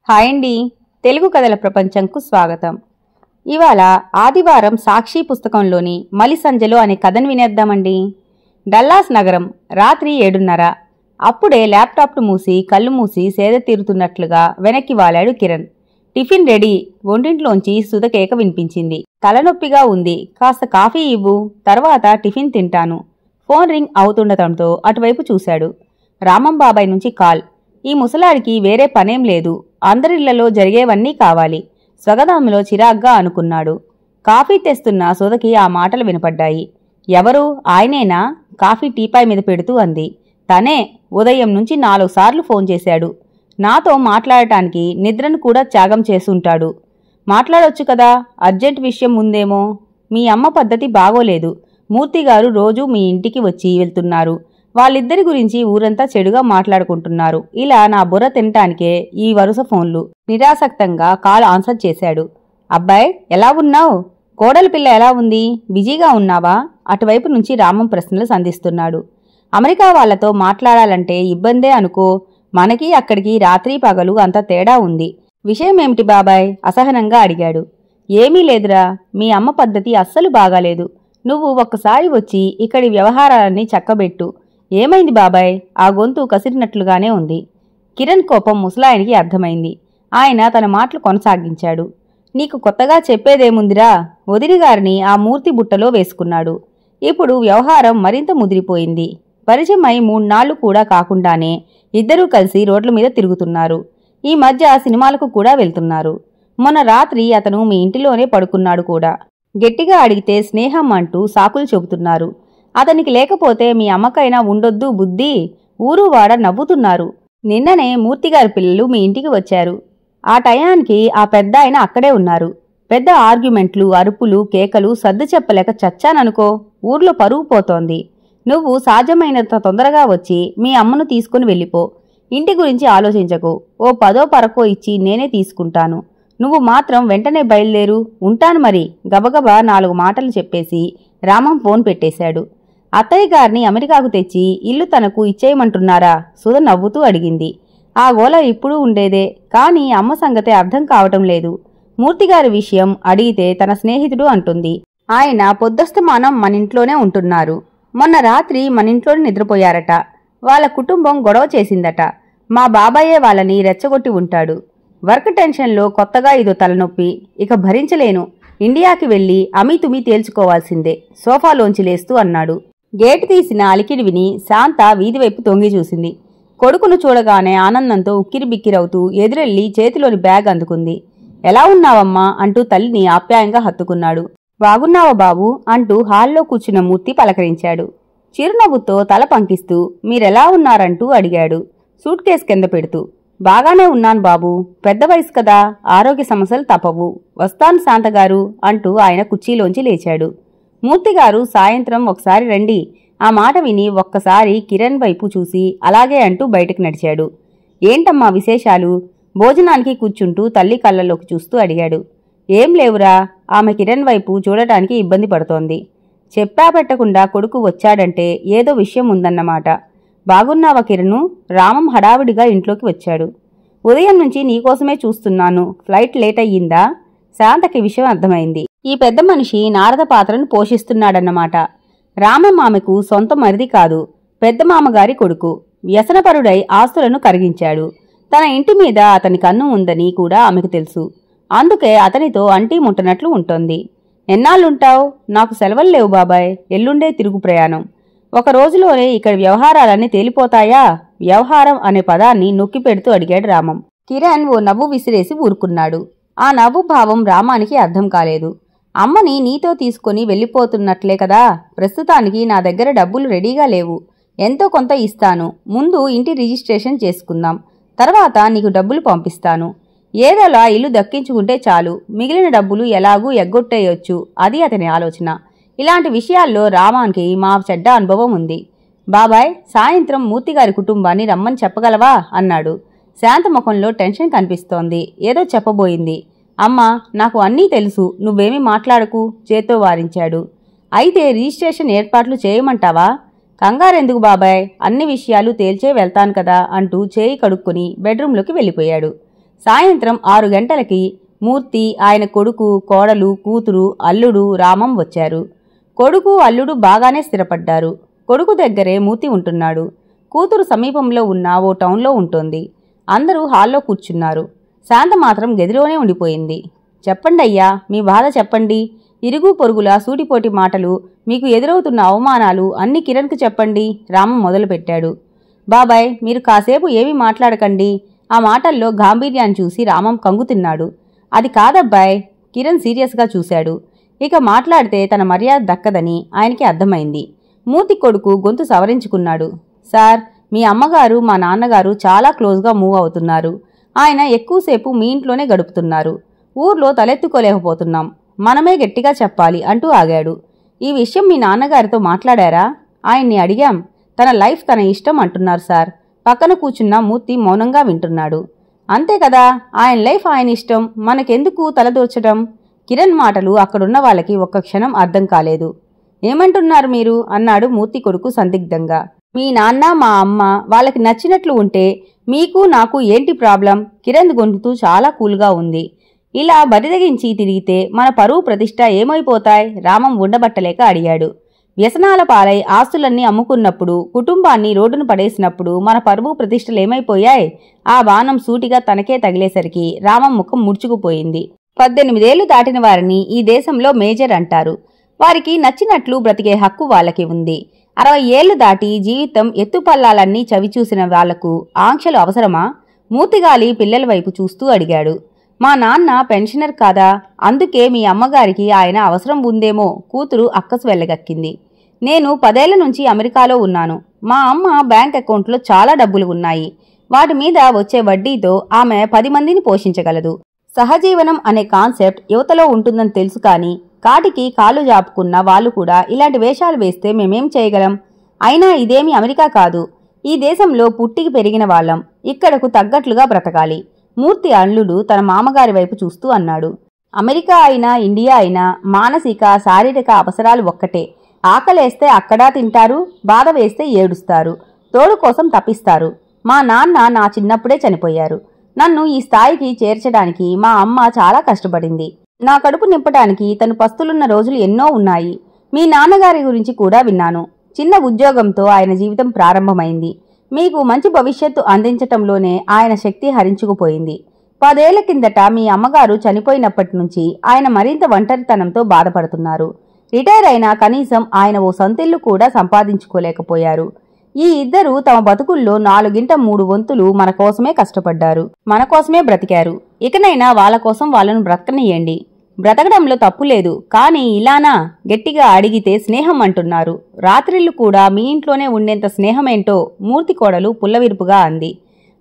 Hi అండి. తెలుగు కథల ప్రపంచంకు స్వాగతం. ఇవాళ ఆదివారం సాక్షి పుస్తకంలోని మలి సంజలో అనే కథను వినేద్దామండి. డల్లాస్ నగరం, రాత్రి 7:30. అప్పుడే ల్యాప్టాప్ను మూసి కళ్ళు మూసి సేద తీరుతున్నట్లుగా వెనక్కి వాలాడు కిరణ్. Tiffin ready. వంటింట్లోంచి సుధకేక వినిపించింది. తలనొప్పిగా ఉంది, కాస్త కాఫీ ఇవ్వు, తర్వాత టిఫిన్ తింటాను. ఫోన్ రింగ్ అవుతుండటంతో అటువైపు చూశాడు. రామం బాబాయ్ నుంచి కాల్. ఈ ముసలాడికి వేరే పనేం లేదు, అందరిళ్లలో జరిగేవన్నీ కావాలి. స్వగతంలో చిరాగ్గా అనుకున్నాడు. కాఫీ తెస్తున్న సుధకి ఆ మాటలు వినపడ్డాయి. ఎవరు? ఆయనేనా? కాఫీ టీపాయ్ మీద పెడుతూ అంది. తనే. ఉదయం నుంచి 4 సార్లు ఫోన్ చేశాడు. నాతో మాట్లాడటానికి నిద్రను కూడా త్యాగం చేసుంటాడు. మాట్లాడొచ్చు కదా, అర్జెంట్ విషయం ఉందేమో. మీ అమ్మ పద్ధతి బాగోలేదు. మూర్తిగారు రోజూ మీ ఇంటికి వచ్చి వెళ్తున్నారు. వాళ్ళిద్దరి గురించి ఊరంతా చెడుగా మాట్లాడుకుంటున్నారు. ఇలా నా బుర్ర తినటానికే ఈ వరుస ఫోన్లు. నిరాసక్తంగా కాల్ ఆన్సర్ చేశాడు. అబ్బాయ్, ఎలా ఉన్నావు? కోడలి పిల్ల ఎలా ఉంది? బిజీగా ఉన్నావా? అటువైపు నుంచి రామం ప్రశ్నలు సంధిస్తున్నాడు. అమెరికా వాళ్లతో మాట్లాడాలంటే ఇబ్బందే అనుకో. మనకి అక్కడికి రాత్రి పగలు అంత తేడా ఉంది. విషయమేమిటి బాబాయ్? అసహనంగా అడిగాడు. ఏమీ లేదురా, మీ అమ్మ పద్ధతి అస్సలు బాగాలేదు. నువ్వు ఒక్కసారి వచ్చి ఇక్కడి వ్యవహారాలన్నీ చక్కబెట్టు. ఏమైంది బాబాయ్? ఆ గొంతు కసిరినట్లుగానే ఉంది. కిరణ్ కోపం ముసలాయనికి అర్థమైంది. ఆయన తన మాటలు కొనసాగించాడు. నీకు కొత్తగా చెప్పేదేముందిరా? వదిలిగారిని ఆ మూర్తి బుట్టలో వేసుకున్నాడు. ఇప్పుడు వ్యవహారం మరింత ముదిరిపోయింది. పరిచయమై 3 నాళ్లు కూడా కాకుండానే ఇద్దరూ కలిసి రోడ్ల మీద తిరుగుతున్నారు. ఈ మధ్య సినిమాలకు కూడా వెళ్తున్నారు. మొన్న రాత్రి అతను మీ ఇంటిలోనే పడుకున్నాడు కూడా. గట్టిగా అడిగితే స్నేహం అంటూ సాకులు చెబుతున్నారు. అతనికి లేకపోతే మీ అమ్మకైనా ఉండొద్దు బుద్ధి. ఊరువాడ నవ్వుతున్నారు. నిన్ననే మూర్తిగారి పిల్లలు మీ ఇంటికి వచ్చారు. ఆ టయానికి ఆ పెద్ద ఆయన అక్కడే ఉన్నారు. పెద్ద ఆర్గ్యుమెంట్లు, అరుపులు, కేకలు సర్దు చెప్పలేక చచ్చాననుకో. ఊర్లో పరువు పోతోంది. నువ్వు సాధ్యమైనంత తొందరగా వచ్చి మీ అమ్మను తీసుకుని వెళ్ళిపో. ఇంటి గురించి ఆలోచించకు. ఓ 10 పరకో ఇచ్చి నేనే తీసుకుంటాను. నువ్వు మాత్రం వెంటనే బయలుదేరు. ఉంటాను మరి. గబగబా 4 మాటలు చెప్పేసి రామం ఫోన్ పెట్టేశాడు. అత్తయ్య గారిని అమెరికాకు తెచ్చి ఇల్లు తనకు ఇచ్చేయమంటున్నారా? సుధ నవ్వుతూ అడిగింది. ఆ గోల ఇప్పుడు ఉండేదే, కాని అమ్మ సంగతే అర్థం కావటం లేదు. మూర్తిగారి విషయం అడిగితే తన స్నేహితుడు అంటుంది. ఆయన పొద్దస్తమానం మనింట్లోనే ఉంటున్నారు. మొన్న రాత్రి మనింట్లోనే నిద్రపోయారట. వాళ్ళ కుటుంబం గొడవ చేసిందట. మా బాబాయే వాళ్ళని రెచ్చగొట్టి ఉంటాడు. వర్క్ టెన్షన్లో కొత్తగా ఇదో తలనొప్పి. ఇక భరించలేను. ఇండియాకి వెళ్లి అమీతుమీ తేల్చుకోవాల్సిందే, సోఫాలోంచి లేస్తూ అన్నాడు. గేటు తీసిన అలికిడి విని శాంత వీధివైపు తొంగి చూసింది. కొడుకును చూడగానే ఆనందంతో ఉక్కిరిబిక్కిరవుతూ ఎదురెళ్లి చేతిలోని బ్యాగ్ అందుకుంది. ఎలా ఉన్నావమ్మా అంటూ తల్లిని ఆప్యాయంగా హత్తుకున్నాడు. బాగున్నావా బాబూ అంటూ హాల్లో కూర్చున్న మూర్తి పలకరించాడు. చిరునవ్వుతో తల పంకిస్తూ మీరెలా ఉన్నారంటూ అడిగాడు, సూట్ కేసు కింద పెడుతూ. బాగానే ఉన్నాను బాబూ, పెద్ద వయసు కదా, ఆరోగ్య సమస్యలు తప్పవు. వస్తాను శాంతగారు అంటూ ఆయన కుర్చీలోంచి లేచాడు. మూర్తిగారు సాయంత్రం ఒకసారి రండి. ఆ మాట విని ఒక్కసారి కిరణ్ వైపు చూసి అలాగే అంటూ బయటకు నడిచాడు. ఏంటమ్మా విశేషాలు? భోజనానికి కూర్చుంటూ తల్లి కళ్ళల్లోకి చూస్తూ అడిగాడు. ఏం లేవురా. ఆమె కిరణ్ వైపు చూడటానికి ఇబ్బంది పడుతోంది. చెప్పా పెట్టకుండా కొడుకు వచ్చాడంటే ఏదో విషయం ఉందన్నమాట. బాగున్నావా కిరణు? రామం హడావిడిగా ఇంట్లోకి వచ్చాడు. ఉదయం నుంచి నీకోసమే చూస్తున్నాను. ఫ్లైట్ లేట్ అయ్యిందా? శాంతకి విషయం అర్థమైంది. ఈ పెద్ద మనిషి నారద పాత్రను పోషిస్తున్నాడన్నమాట. రామం ఆమెకు సొంత మరిది కాదు, పెద్ద మామగారి కొడుకు. వ్యసనపరుడై ఆస్తులను కరిగించాడు. తన ఇంటి మీద అతని కన్ను ఉందని కూడా ఆమెకు తెలుసు. అందుకే అతనితో అంటీ ముట్టనట్లు ఉంటోంది. ఎన్నాళ్ళుంటావు? నాకు సెలవులు లేవు బాబాయ్. ఎల్లుండే తిరుగు ప్రయాణం. 1 రోజులోనే ఇక్కడ వ్యవహారాలన్నీ తేలిపోతాయా? వ్యవహారం అనే పదాన్ని నొక్కి పెడుతూ అడిగాడు రామం. కిరణ్ ఓ నవ్వు విసిరేసి ఊరుకున్నాడు. ఆ నవ్వు భావం రామానికి అర్థం కాలేదు. అమ్మని నీతో తీసుకుని వెళ్ళిపోతున్నట్లే కదా. ప్రస్తుతానికి నా దగ్గర డబ్బులు రెడీగా లేవు. ఎంతో కొంత ఇస్తాను. ముందు ఇంటి రిజిస్ట్రేషన్ చేసుకుందాం. తర్వాత నీకు డబ్బులు పంపిస్తాను. ఏదోలా ఇల్లు దక్కించుకుంటే చాలు. మిగిలిన డబ్బులు ఎలాగూ ఎగ్గొట్టేయొచ్చు. అది అతని ఆలోచన. ఇలాంటి విషయాల్లో రామానికి మా చెడ్డ అనుభవం ఉంది. బాబాయ్, సాయంత్రం మూర్తిగారి కుటుంబాన్ని రమ్మని చెప్పగలవా అన్నాడు. శాంత ముఖంలో టెన్షన్ కనిపిస్తోంది. ఏదో చెప్పబోయింది. అమ్మా, నాకు అన్నీ తెలుసు, నువ్వేమీ మాట్లాడకు చేత్తో వారించాడు. అయితే రిజిస్ట్రేషన్ ఏర్పాట్లు చేయమంటావా? కంగారెందుకు బాబాయ్, అన్ని విషయాలు తేల్చే వెళ్తాను కదా అంటూ చేయి కడుక్కుని బెడ్రూంలోకి వెళ్ళిపోయాడు. సాయంత్రం 6 గంటలకి మూర్తి, ఆయన కొడుకు, కోడలు, కూతురు, అల్లుడు రామం వచ్చారు. కొడుకు, అల్లుడు బాగానే స్థిరపడ్డారు. కొడుకు దగ్గరే మూర్తి ఉంటున్నాడు. కూతురు సమీపంలో ఉన్న ఓ టౌన్లో ఉంటోంది. అందరూ హాల్లో కూర్చున్నారు. శాంత మాత్రం గదిలోనే ఉండిపోయింది. చెప్పండయ్యా, మీ బాధ చెప్పండి. ఇరుగు పొరుగుల సూటిపోటి మాటలు, మీకు ఎదురవుతున్న అవమానాలు అన్నీ కిరణ్కు చెప్పండి. రామం మొదలుపెట్టాడు. బాబాయ్, మీరు కాసేపు ఏమీ మాట్లాడకండి. ఆ మాటల్లో గాంభీర్యాన్ని చూసి రామం కంగుతిన్నాడు. అది కాదబ్బాయ్. కిరణ్ సీరియస్గా చూశాడు. ఇక మాట్లాడితే తన మర్యాద దక్కదని ఆయనకి అర్థమైంది. మూర్తి కొడుకు గొంతు సవరించుకున్నాడు. సార్, మీ అమ్మగారు, మా నాన్నగారు చాలా క్లోజ్గా మూవ్ అవుతున్నారు. ఆయన ఎక్కువసేపు మీ ఇంట్లోనే గడుపుతున్నారు. ఊర్లో తలెత్తుకోలేకపోతున్నాం. మనమే గట్టిగా చెప్పాలి అంటూ ఆగాడు. ఈ విషయం మీ నాన్నగారితో మాట్లాడారా? ఆయన్ని అడిగాం. తన లైఫ్ తన ఇష్టం అంటున్నారు సార్. పక్కన కూర్చున్న మూర్తి మౌనంగా వింటున్నాడు. అంతే కదా, ఆయన లైఫ్ ఆయన ఇష్టం, మనకెందుకు తలదూర్చడం? కిరణ్ మాటలు అక్కడున్న వాళ్ళకి ఒక్క క్షణం అర్థం కాలేదు. ఏమంటున్నారు మీరు అన్నాడు మూర్తి కొడుకు సందిగ్ధంగా. మీ నాన్న, మా అమ్మ వాళ్ళకి నచ్చినట్లు ఉంటే మీకు నాకు ఏంటి ప్రాబ్లం? కిరణ్ గొంతు చాలా కూల్గా ఉంది. ఇలా బరిదగించి తిరిగితే మన పరువు ప్రతిష్ట ఏమైపోతాయి? రామం ఉండబట్టలేక అడిగాడు. వ్యసనాల పాలై ఆస్తులన్నీ అమ్ముకున్నప్పుడు, కుటుంబాన్ని రోడ్డును పడేసినప్పుడు మన పరువు ప్రతిష్టలేమైపోయాయి? ఆ బాణం సూటిగా తనకే తగిలేసరికి రామం ముఖం ముడుచుకుపోయింది. 18 ఏళ్లు దాటిన వారిని ఈ దేశంలో మేజర్ అంటారు. వారికి నచ్చినట్లు బ్రతికే హక్కు వాళ్ళకి ఉంది. 60 ఏళ్లు దాటి జీవితం ఎత్తుపల్లాలన్నీ చవిచూసిన వాళ్లకు ఆంక్షలు అవసరమా? మూతిగాలి పిల్లల వైపు చూస్తూ అడిగాడు. మా నాన్న పెన్షనర్ కాదా? అందుకే మీ అమ్మగారికి ఆయన అవసరం ఉందేమో. కూతురు అక్కసు వెళ్ళగక్కింది. నేను 10 ఏళ్ల నుంచి అమెరికాలో ఉన్నాను. మా అమ్మ బ్యాంక్ అకౌంట్లో చాలా డబ్బులు ఉన్నాయి. వాటి మీద వచ్చే వడ్డీతో ఆమె 10 మందిని పోషించగలదు. సహజీవనం అనే కాన్సెప్ట్ యువతలో ఉంటుందని తెలుసు, కానీ కాటికి కాళ్ళు జాపుకున్న వాళ్ళు కూడా ఇలాంటి వేషాలు వేస్తే మేమేం చేయగలం? అయినా ఇదేమీ అమెరికా కాదు. ఈ దేశంలో పుట్టికి పెరిగిన వాళ్ళం. ఇక్కడకు తగ్గట్లుగా బ్రతకాలి. మూర్తి అల్లుడు తన మామగారి వైపు చూస్తూ అన్నాడు. అమెరికా అయినా ఇండియా అయినా మానసిక, శారీరక అవసరాలు ఒక్కటే. ఆకలేస్తే అక్కడా తింటారు, బాధ వేస్తే ఏడుస్తారు, తోడు కోసం తప్పిస్తారు. మా నాన్న నా చిన్నప్పుడే చనిపోయారు. నన్ను ఈ స్థాయికి చేర్చడానికి మా అమ్మ చాలా కష్టపడింది. నా కడుపు నింపడానికి తను పస్తులున్న రోజులు ఎన్నో ఉన్నాయి. మీ నాన్నగారి గురించి కూడా విన్నాను. చిన్న ఉద్యోగంతో ఆయన జీవితం ప్రారంభమైంది. మీకు మంచి భవిష్యత్తు అందించటంలోనే ఆయన శక్తి హరించుకుపోయింది. 10 ఏళ్ల కిందట మీ అమ్మగారు చనిపోయినప్పటి నుంచి ఆయన మరింత ఒంటరితనంతో బాధపడుతున్నారు. రిటైర్ అయినా కనీసం ఆయన ఓ సొంతిల్లు కూడా సంపాదించుకోలేకపోయారు. ఈ ఇద్దరు తమ బతుకుల్లో 4/3 వంతులు మన కోసమే కష్టపడ్డారు, మన కోసమే బ్రతికారు. ఇకనైనా వాళ్ళ కోసం వాళ్ళను బ్రతకనియండి. బ్రతకడంలో తప్పులేదు, కానీ ఇలానా? గట్టిగా అడిగితే స్నేహం అంటున్నారు. రాత్రిళ్లు కూడా మీ ఇంట్లోనే ఉండేంత స్నేహమేంటో మూర్తి కోడలు పుల్లవిరుపుగా అంది.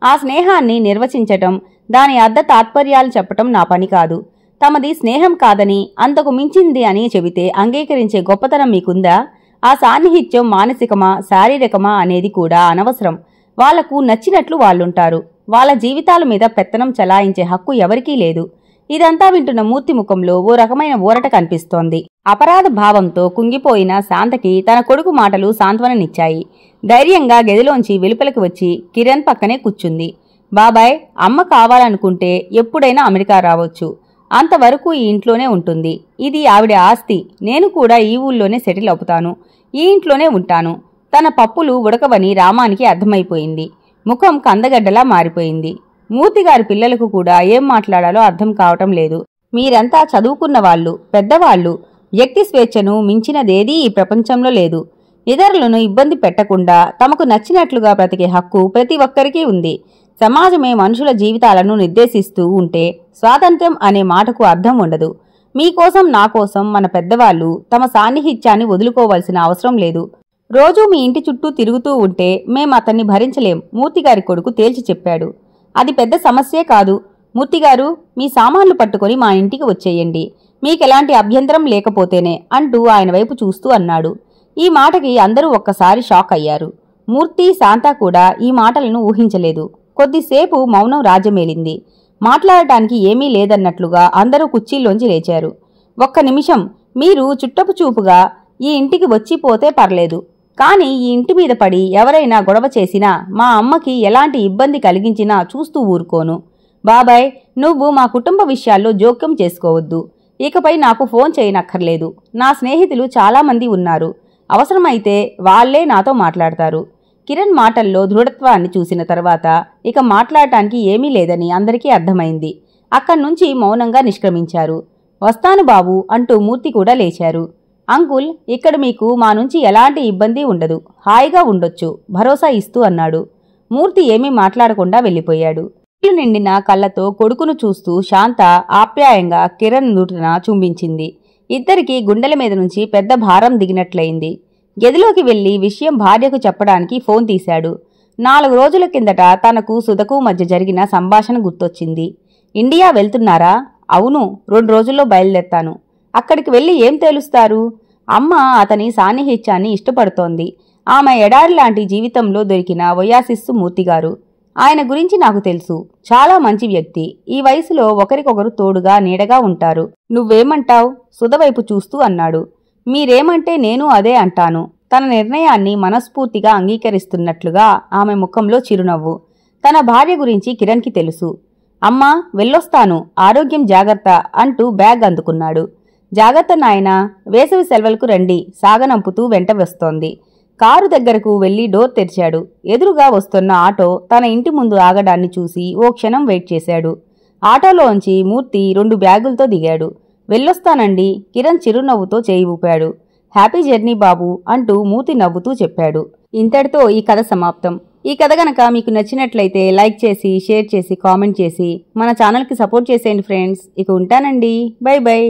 ఆ స్నేహాన్ని నిర్వచించటం, దాని అర్థ తాత్పర్యాలు చెప్పటం నా పని కాదు. తమది స్నేహం కాదని, అంతకు మించింది అని చెబితే అంగీకరించే గొప్పతనం మీకుందా? ఆ సాన్నిహిత్యం మానసికమా, శారీరకమా అనేది కూడా అనవసరం. వాళ్లకు నచ్చినట్లు వాళ్ళుంటారు. వాళ్ళ జీవితాల మీద పెత్తనం చలాయించే హక్కు ఎవరికీ లేదు. ఇదంతా వింటున్న మూర్తి ముఖంలో ఓ రకమైన ఊరట కనిపిస్తోంది. అపరాధ భావంతో కుంగిపోయిన శాంతకి తన కొడుకు మాటలు సాంత్వననిచ్చాయి. ధైర్యంగా గదిలోంచి వెలుపలికి వచ్చి కిరణ్ పక్కనే కూర్చుంది. బాబాయ్, అమ్మ కావాలనుకుంటే ఎప్పుడైనా అమెరికా రావచ్చు. అంతవరకు ఈ ఇంట్లోనే ఉంటుంది. ఇది ఆవిడ ఆస్తి. నేను కూడా ఈ ఊళ్ళోనే సెటిల్ అవుతాను. ఈ ఇంట్లోనే ఉంటాను. తన పప్పులు ఉడకవని రామానికి అర్థమైపోయింది. ముఖం కందగడ్డలా మారిపోయింది. మూర్తిగారి పిల్లలకు కూడా ఏం మాట్లాడాలో అర్థం కావటం లేదు. మీరంతా చదువుకున్నవాళ్లు, పెద్దవాళ్లు. వ్యక్తి స్వేచ్ఛను మించినదేదీ ఈ ప్రపంచంలో లేదు. ఇతరులను ఇబ్బంది పెట్టకుండా తమకు నచ్చినట్లుగా బ్రతికే హక్కు ప్రతి ఒక్కరికీ ఉంది. సమాజమే మనుషుల జీవితాలను నిర్దేశిస్తూ ఉంటే స్వాతంత్ర్యం అనే మాటకు అర్థం ఉండదు. మీకోసం, నా కోసం మన పెద్దవాళ్లు తమ సాన్నిహిత్యాన్ని వదులుకోవాల్సిన అవసరం లేదు. రోజూ మీ ఇంటి చుట్టూ తిరుగుతూ ఉంటే మేం అతన్ని భరించలేం, మూర్తిగారి కొడుకు తేల్చి చెప్పాడు. అది పెద్ద సమస్యే కాదు. మూర్తిగారు, మీ సామాన్లు పట్టుకొని మా ఇంటికి వచ్చేయండి. మీకెలాంటి అభ్యంతరం లేకపోతేనే అంటూ ఆయన వైపు చూస్తూ అన్నాడు. ఈ మాటకి అందరూ ఒక్కసారి షాక్ అయ్యారు. మూర్తి, శాంత కూడా ఈ మాటలను ఊహించలేదు. కొద్దిసేపు మౌనం రాజ్యమేలింది. మాట్లాడటానికి ఏమీ లేదన్నట్లుగా అందరూ కుర్చీల్లోంచి లేచారు. ఒక్క నిమిషం, మీరు చుట్టపు చూపుగా ఈ ఇంటికి వచ్చిపోతే పర్లేదు, కానీ ఈ ఇంటి మీద పడి ఎవరైనా గొడవ చేసినా, మా అమ్మకి ఎలాంటి ఇబ్బంది కలిగించినా చూస్తూ ఊరుకోను. బాబాయ్, నువ్వు మా కుటుంబ విషయాల్లో జోక్యం చేసుకోవద్దు. ఇకపై నాకు ఫోన్ చేయనక్కర్లేదు. నా స్నేహితులు చాలామంది ఉన్నారు. అవసరమైతే వాళ్లే నాతో మాట్లాడతారు. కిరణ్ మాటల్లో దృఢత్వాన్ని చూసిన తర్వాత ఇక మాట్లాడటానికి ఏమీ లేదని అందరికీ అర్థమైంది. అక్కడ్నుంచి మౌనంగా నిష్క్రమించారు. వస్తాను బాబు అంటూ మూర్తి కూడా లేచారు. అంకుల్, ఇక్కడ మీకు మా నుంచి ఎలాంటి ఇబ్బంది ఉండదు. హాయిగా ఉండొచ్చు భరోసా ఇస్తూ అన్నాడు. మూర్తి ఏమీ మాట్లాడకుండా వెళ్ళిపోయాడు. నీళ్లు నిండిన కళ్ళతో కొడుకును చూస్తూ శాంత ఆప్యాయంగా కిరణ్ నుదుటిన చుంబించింది. ఇద్దరికీ గుండెల మీద నుంచి పెద్ద భారం దిగినట్లయింది. గదిలోకి వెళ్లి విషయం భార్యకు చెప్పడానికి ఫోన్ తీశాడు. 4 రోజుల కిందట తనకు సుధకు మధ్య జరిగిన సంభాషణ గుర్తొచ్చింది. ఇండియా వెళ్తున్నారా? అవును, 2 రోజుల్లో బయలుదేరతాను. అక్కడికి వెళ్లి ఏం తేలుస్తారు? అమ్మ అతని సాన్నిహిత్యాన్ని ఇష్టపడుతోంది. ఆమె ఎడారి లాంటి జీవితంలో దొరికిన ఒయాసిస్సు మూర్తిగారు. ఆయన గురించి నాకు తెలుసు. చాలా మంచి వ్యక్తి. ఈ వయసులో ఒకరికొకరు తోడుగా నీడగా ఉంటారు. నువ్వేమంటావ్? సుధవైపు చూస్తూ అన్నాడు. మీరేమంటే నేను అదే అంటాను. తన నిర్ణయాన్ని మనస్ఫూర్తిగా అంగీకరిస్తున్నట్లుగా ఆమె ముఖంలో చిరునవ్వు. తన భార్య గురించి కిరణ్కి తెలుసు. అమ్మా, వెళ్ళొస్తాను. ఆరోగ్యం జాగ్రత్త అంటూ బ్యాగ్ అందుకున్నాడు. జాగ్రత్త నాయనా, వేసవి సెలవులకు రండి సాగనంపుతూ వెంట వస్తోంది. కారు దగ్గరకు వెళ్లి డోర్ తెరిచాడు. ఎదురుగా వస్తున్న ఆటో తన ఇంటి ముందు ఆగడాన్ని చూసి ఓ క్షణం వెయిట్ చేశాడు. ఆటోలోంచి మూర్తి 2 బ్యాగులతో దిగాడు. వెళ్ళొస్తానండి. కిరణ్ చిరునవ్వుతో చేయి ఊపాడు. హ్యాపీ జర్నీ బాబు అంటూ మూర్తి నవ్వుతూ చెప్పాడు. ఇంతటితో ఈ కథ సమాప్తం. ఈ కథ గనక మీకు నచ్చినట్లయితే లైక్ చేసి, షేర్ చేసి, కామెంట్ చేసి మన ఛానల్కి సపోర్ట్ చేసేయండి ఫ్రెండ్స్. ఇక ఉంటానండి. By by.